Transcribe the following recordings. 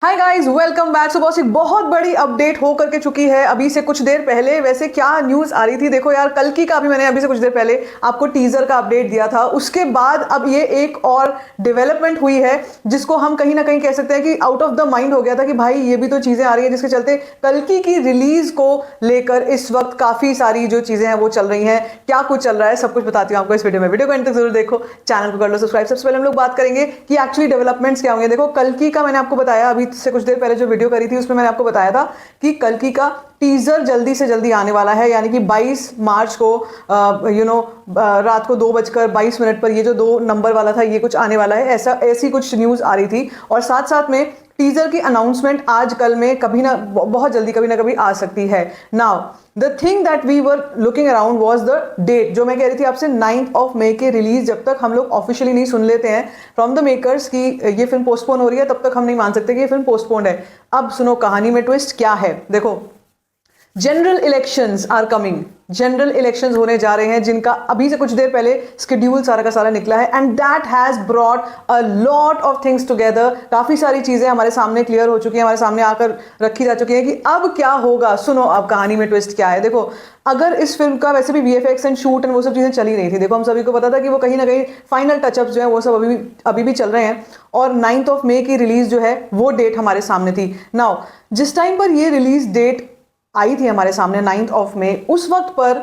Hi guys, welcome back. So boss, एक बहुत बड़ी अपडेट हो करके चुकी है अभी से कुछ देर पहले। वैसे क्या न्यूज़ आ रही थी, देखो यार, कल की का भी मैंने अभी से कुछ देर पहले आपको टीजर का अपडेट दिया था। उसके बाद अब ये एक और डेवलपमेंट हुई है जिसको हम कहीं ना कहीं कह सकते हैं कि आउट ऑफ द माइंड हो गया था कि भाई ये भी तो चीज़ें आ रही है जिसके चलते कल की रिलीज को लेकर इस वक्त काफ़ी सारी जो चीज़ें हैं वो चल रही हैं। क्या कुछ चल रहा है सब कुछ बताती हूँ आपको इस वीडियो में। वीडियो को एंड तक जरूर देखो, चैनल को कर लो सब्सक्राइब। सबसे पहले हम लोग बात करेंगे कि एक्चुअली डेवलपमेंट्स क्या होंगे। देखो, कल की का मैंने आपको बताया अभी से कुछ देर पहले जो वीडियो करी थी उसमें मैंने आपको बताया था कि कल की का टीजर जल्दी से जल्दी आने वाला है, यानी कि 22 मार्च को रात को 2:22 पर ये जो 2 नंबर वाला था ये कुछ आने वाला है। ऐसी कुछ न्यूज आ रही थी। और साथ साथ में टीजर की अनाउंसमेंट आज कल में कभी ना बहुत जल्दी कभी ना कभी आ सकती है। Now the thing that we were looking around was the date, जो मैं कह रही थी आपसे 9 मई के रिलीज। जब तक हम लोग ऑफिशियली नहीं सुन लेते हैं फ्रॉम द मेकर्स की ये फिल्म पोस्टपोन हो रही है, तब तक हम नहीं मान सकते कि ये फिल्म पोस्टपोन है। अब सुनो कहानी में ट्विस्ट क्या है। देखो, general elections are coming. General elections होने जा रहे हैं जिनका अभी से कुछ देर पहले स्केड्यूल सारा का सारा निकला है, and that has brought a lot of things together. काफी सारी चीजें हमारे सामने क्लियर हो चुकी हैं, हमारे सामने आकर रखी जा चुकी हैं कि अब क्या होगा। सुनो अब कहानी में ट्विस्ट क्या है। देखो, अगर इस फिल्म का वैसे भी वीएफएक्स एंड शूट एंड वो सब चीजें चली रही थी, देखो हम सभी को पता था कि वो कहीं ना कहीं फाइनल टचअप्स जो है वो सब अभी भी चल रहे हैं, और 9 मई की रिलीज जो है वो डेट हमारे सामने थी। नाउ जिस टाइम पर ये रिलीज डेट आई थी हमारे सामने 9 मई, उस वक्त पर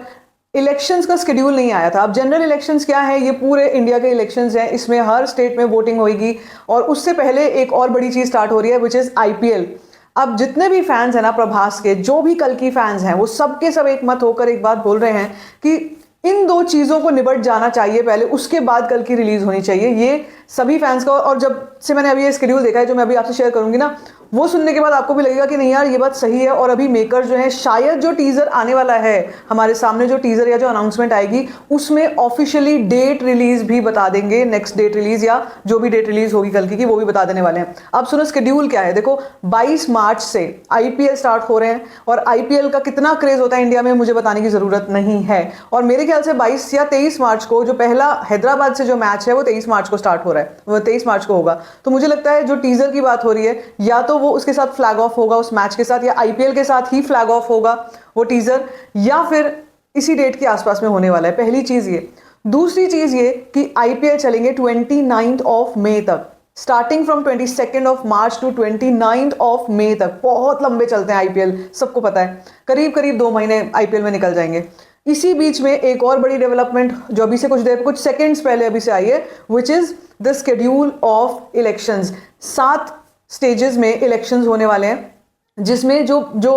इलेक्शंस का शेड्यूल नहीं आया था। अब जनरल इलेक्शंस क्या है, ये पूरे इंडिया के इलेक्शंस हैं, इसमें हर स्टेट में वोटिंग होगी। और उससे पहले एक और बड़ी चीज स्टार्ट हो रही है विच इज आईपीएल। अब जितने भी फैंस हैं ना प्रभास के, जो भी कल की फैंस हैं, वो सबके सब एक मत होकर एक बात बोल रहे हैं कि इन 2 चीजों को निबट जाना चाहिए पहले, उसके बाद कल की रिलीज होनी चाहिए। ये सभी फैंस का, और जब से मैंने अभी ये शेड्यूल देखा है जो मैं अभी आपसे शेयर करूंगी ना, वो सुनने के बाद आपको भी लगेगा कि नहीं यार ये बात सही है। और अभी मेकर जो है, शायद जो टीजर आने वाला है हमारे सामने, जो टीजर या जो अनाउंसमेंट आएगी उसमें ऑफिशियली डेट रिलीज भी बता देंगे। नेक्स्ट डेट रिलीज या जो भी डेट रिलीज होगी कल की वो भी बता देने वाले हैं। अब सुनो शेड्यूल क्या है। देखो, 22 मार्च से आईपीएल स्टार्ट हो रहे हैं, और आईपीएल का कितना क्रेज होता है इंडिया में मुझे बताने की जरूरत नहीं है। और मेरे ख्याल से 22 या 23 मार्च को जो पहला हैदराबाद से जो मैच है वो 23 मार्च को स्टार्ट हो रहा है, वो 23 मार्च को होगा। तो मुझे लगता है जो टीजर की बात हो रही है, या तो वो उसके साथ फ्लैग ऑफ होगा उस मैच के साथ, या आईपीएल के साथ ही फ्लैग ऑफ होगा वो टीजर, या फिर इसी डेट के आसपास में होने वाला है। पहली चीज ये। दूसरी चीज ये कि आईपीएल चलेंगे 29 मई तक, स्टार्टिंग फ्रॉम 22 मार्च टू 29 मई तक। बहुत लंबे चलते हैं आईपीएल, सबको पता है। करीब करीब 2 महीने आईपीएल में निकल जाएंगे। इसी बीच में एक और बड़ी डेवलपमेंट जो अभी से कुछ सेकंड्स पहले अभी से आई है, which is the schedule of elections. 7 stages में इलेक्शंस होने वाले हैं, जिसमें जो जो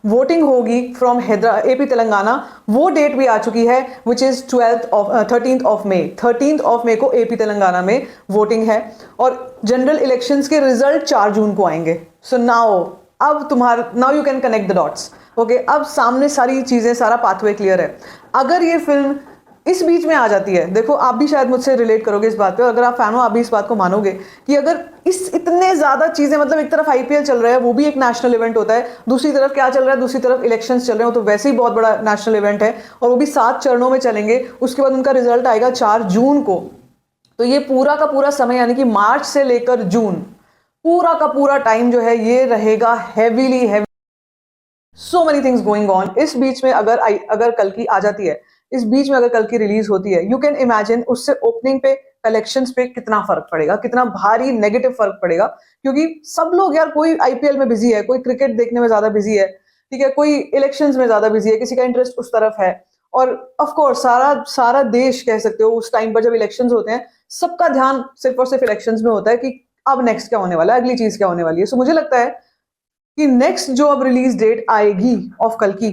वोटिंग होगी फ्रॉम एपी तेलंगाना, वो डेट भी आ चुकी है, विच इज 13 मई। 13 मई को एपी तेलंगाना में वोटिंग है, और जनरल इलेक्शंस के रिजल्ट 4 जून को आएंगे। So now you can connect the dots. Okay, अब सामने सारी चीजें, सारा पाथवे क्लियर है। अगर ये फिल्म इस बीच में आ जाती है, देखो आप भी शायद मुझसे रिलेट करोगे इस बात पे, अगर आप फैन हो आप भी इस बात को मानोगे कि अगर इस इतने ज्यादा चीजें, मतलब एक तरफ आईपीएल चल रहा है, वो भी एक नेशनल इवेंट होता है, दूसरी तरफ क्या चल रहा है, दूसरी तरफ इलेक्शंस चल रहे हो, तो वैसे ही बहुत बड़ा नेशनल इवेंट है, और वो भी 7 चरणों में चलेंगे। उसके बाद उनका रिजल्ट आएगा 4 जून को। तो ये पूरा का पूरा समय, यानी कि मार्च से लेकर जून, पूरा का पूरा टाइम जो है ये रहेगा heavy, so many things going on. इस बीच में अगर कल की आ जाती है, इस बीच में अगर कल की रिलीज होती है, यू कैन इमेजिन उससे ओपनिंग पे, कलेक्शंस पे कितना फर्क पड़ेगा, कितना भारी नेगेटिव फर्क पड़ेगा। क्योंकि सब लोग यार, कोई आईपीएल में बिजी है, कोई क्रिकेट देखने में ज्यादा बिजी है, ठीक है, कोई इलेक्शंस में ज्यादा बिजी है, किसी का इंटरेस्ट उस तरफ है। और ऑफ कोर्स सारा देश कह सकते हो उस टाइम पर जब इलेक्शंस होते हैं, सबका ध्यान सिर्फ और सिर्फ इलेक्शंस में होता है कि अब नेक्स्ट क्या होने वाला है, अगली चीज क्या होने वाली है। सो मुझे लगता है कि नेक्स्ट जो अब रिलीज डेट आएगी ऑफ कल की,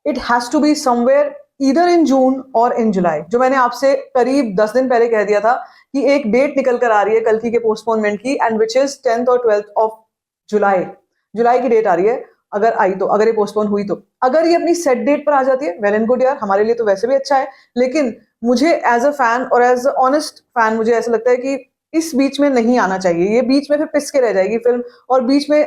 it has to be somewhere either in June or in जुलाई। जो मैंने आपसे करीब 10 दिन पहले कह दिया था कि एक डेट निकल कर आ रही है कल की के पोस्टपोनमेंट की, एंड विच इज 10th और 12th ऑफ जुलाई। जुलाई की डेट आ रही है। अगर आई तो, अगर ये पोस्टपोन हुई तो, अगर ये अपनी सेट डेट पर आ जाती है, वेल एंड गुड यार, हमारे लिए तो वैसे भी अच्छा है। लेकिन मुझे एज अ फैन और एज अ ऑनेस्ट फैन मुझे ऐसा लगता है कि इस बीच में नहीं आना चाहिए। ये बीच में फिर पिस के रह जाएगी फिल्म, और बीच में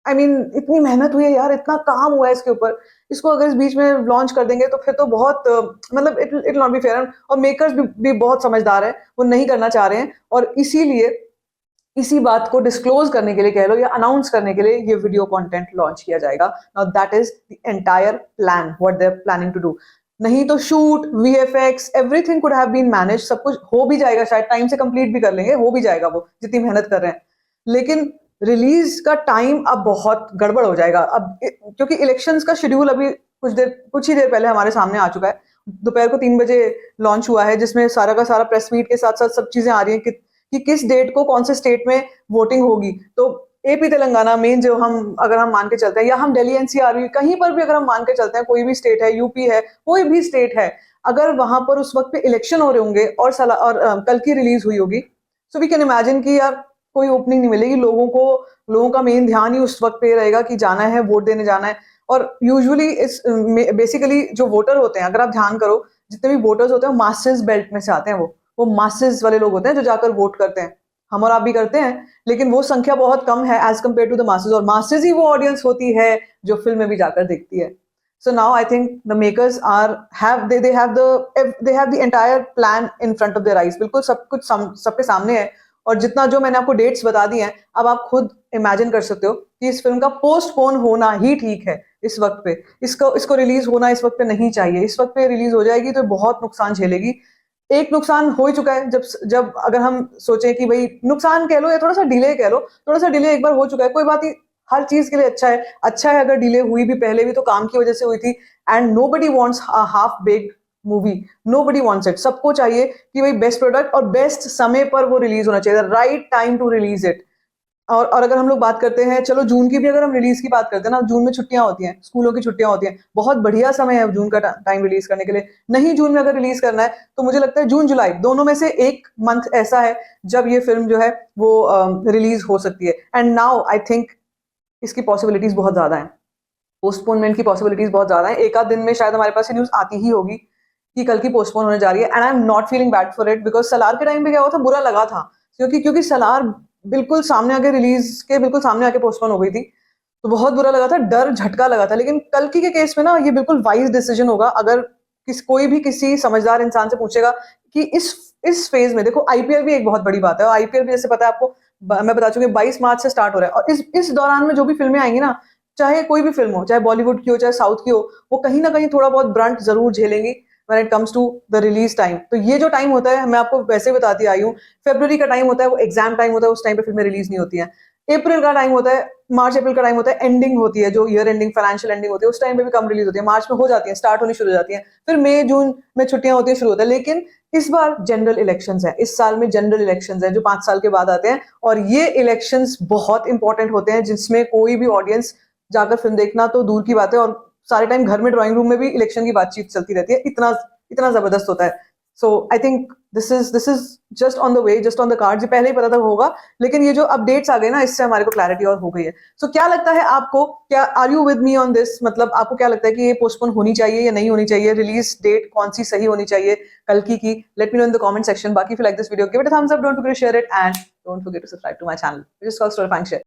इतनी मेहनत हुई है यार, इतना काम हुआ है इसके ऊपर, इसको अगर इस बीच में लॉन्च कर देंगे तो फिर तो बहुत मतलब इट नॉट बी फेयर। और मेकर्स भी बहुत समझदार है, वो नहीं करना चाह रहे हैं, और इसीलिए इसी बात को डिस्क्लोज करने के लिए कह लो या अनाउंस करने के लिए ये वीडियो कंटेंट लॉन्च किया जाएगा। Now that is the entire plan what they are planning to do. नहीं तो shoot, VFX, everything could have been manage, सब कुछ हो भी जाएगा, शायद टाइम से कंप्लीट भी कर लेंगे, हो भी जाएगा वो जितनी मेहनत कर रहे हैं। लेकिन रिलीज का टाइम अब बहुत गड़बड़ हो जाएगा अब, क्योंकि इलेक्शंस का शेड्यूल अभी कुछ ही देर पहले हमारे सामने आ चुका है। दोपहर को 3 बजे लॉन्च हुआ है, जिसमें सारा का सारा प्रेस मीट के साथ साथ सब चीजें आ रही हैं कि किस डेट को कौन से स्टेट में वोटिंग होगी। तो एपी तेलंगाना मेन जो हम अगर हम मान के चलते हैं, या हम दिल्ली एनसीआर कहीं पर भी अगर हम मान के चलते हैं, कोई भी स्टेट है, यूपी है, कोई भी स्टेट है, अगर वहां पर उस वक्त पे इलेक्शन हो रहे होंगे और कल की रिलीज हुई होगी, सो वी कैन इमेजिन कि यार कोई ओपनिंग नहीं मिलेगी लोगों का मेन ध्यान ही उस वक्त पे रहेगा कि जाना है, वोट देने जाना है। और यूजुअली इस बेसिकली जो वोटर होते हैं, अगर आप ध्यान करो, जितने भी वोटर्स होते हैं मासेस बेल्ट में से आते हैं, वो मासेस वाले लोग होते हैं जो जाकर वोट करते हैं। हम और आप भी करते हैं, लेकिन वो संख्या बहुत कम है as compare to the masses, और मासेस ही वो ऑडियंस होती है जो फिल्म में भी जाकर देखती है। So now I think the makers have the entire plan in front of their eyes, बिल्कुल सब कुछ सबके सामने है। और जितना जो मैंने आपको डेट्स बता दी हैं, अब आप खुद इमेजिन कर सकते हो कि इस फिल्म का पोस्टपोन होना ही ठीक है इस वक्त पे। इसको रिलीज होना इस वक्त पे नहीं चाहिए। इस वक्त पे रिलीज हो जाएगी तो बहुत नुकसान झेलेगी। एक नुकसान हो ही चुका है, जब अगर हम सोचें कि भाई नुकसान कह लो या थोड़ा सा डिले कह लो, थोड़ा सा डिले एक बार हो चुका है, कोई बात नहीं, हर चीज के लिए अच्छा है अगर डिले हुई भी, पहले भी तो काम की वजह से हुई थी। And nobody wants a half baked movie, nobody wants it. सबको चाहिए कि भाई बेस्ट प्रोडक्ट और बेस्ट समय पर वो रिलीज होना चाहिए, right time to release it. और अगर हम लोग बात करते हैं, चलो जून की भी अगर हम रिलीज की बात करते हैं ना, जून में छुट्टियां होती हैं, स्कूलों की छुट्टियां होती हैं, बहुत बढ़िया समय है जून का टाइम रिलीज करने के लिए। नहीं जून में अगर रिलीज करना है तो मुझे लगता है जून जुलाई दोनों में से एक मंथ ऐसा है जब ये फिल्म जो है वो रिलीज हो सकती है। एंड नाउ आई थिंक इसकी पॉसिबिलिटीज बहुत ज्यादा है, पोस्टपोनमेंट की पॉसिबिलिटीज बहुत ज्यादा है। एक आध दिन में शायद हमारे पास ये न्यूज आती ही होगी कि कल की पोस्टपोन होने जा रही है। And I am not feeling bad for it, because Salaar के टाइम पे क्या हुआ था, बुरा लगा था, क्योंकि सलार बिल्कुल सामने आके रिलीज के बिल्कुल सामने आके पोस्टपोन हो गई थी, तो बहुत बुरा लगा था, डर झटका लगा था। लेकिन कल की के केस में ना ये बिल्कुल वाइज डिसीजन होगा। अगर कोई भी किसी समझदार इंसान से पूछेगा कि इस फेज में, देखो आईपीएल भी एक बहुत बड़ी बात है, और आईपीएल भी जैसे पता है आपको, मैं बता चुकी हूँ 22 मार्च से स्टार्ट हो रहा है। और इस दौरान में जो भी फिल्में आएंगी ना, चाहे कोई भी फिल्म हो, चाहे बॉलीवुड की हो चाहे साउथ की हो, वो कहीं ना कहीं थोड़ा बहुत ब्रंट जरूर झेलेंगी when it comes to the release time। तो ये जो टाइम होता है, मैं आपको वैसे बताती आई हूँ, फरवरी का टाइम होता है वो एग्जाम टाइम होता है, उस टाइम पे फिल्में रिलीज नहीं होती हैं। अप्रैल का टाइम होता है, मार्च अप्रैल का टाइम होता है, एंडिंग होती है, जो ईयर एंडिंग फाइनेंशियल एंडिंग होती है, उस टाइम पे भी कम रिलीज होती है। मार्च में हो जाती है, स्टार्ट होनी शुरू हो जाती है, फिर मई जून में छुट्टियां होती है, शुरू होता है। लेकिन इस बार जनरल इलेक्शंस है, इस साल में जनरल इलेक्शंस है जो 5 साल के बाद आते हैं, और ये इलेक्शंस बहुत इंपॉर्टेंट होते हैं, जिसमें कोई भी ऑडियंस जाकर फिल्म देखना तो दूर की बात है, और सारे टाइम घर में ड्राइंग रूम में भी इलेक्शन की बातचीत चलती रहती है, इतना जबरदस्त होता है। So I think this is just on the way, just on the card. ये पहले ही पता था होगा, लेकिन ये जो अपडेट्स आ गए ना, इससे हमारे को क्लैरिटी और हो गई है। सो क्या लगता है आपको, क्या are you with me on this, मतलब आपको क्या लगता है कि ये पोस्टपोन होनी चाहिए या नहीं होनी चाहिए, रिलीज डेट कौन सी सही होनी चाहिए कल की? Let me know in the comment section. बाकी if you like this video, give it a thumbs up, don't forget to share it, and don't forget to subscribe to my channel, which is called Story Function।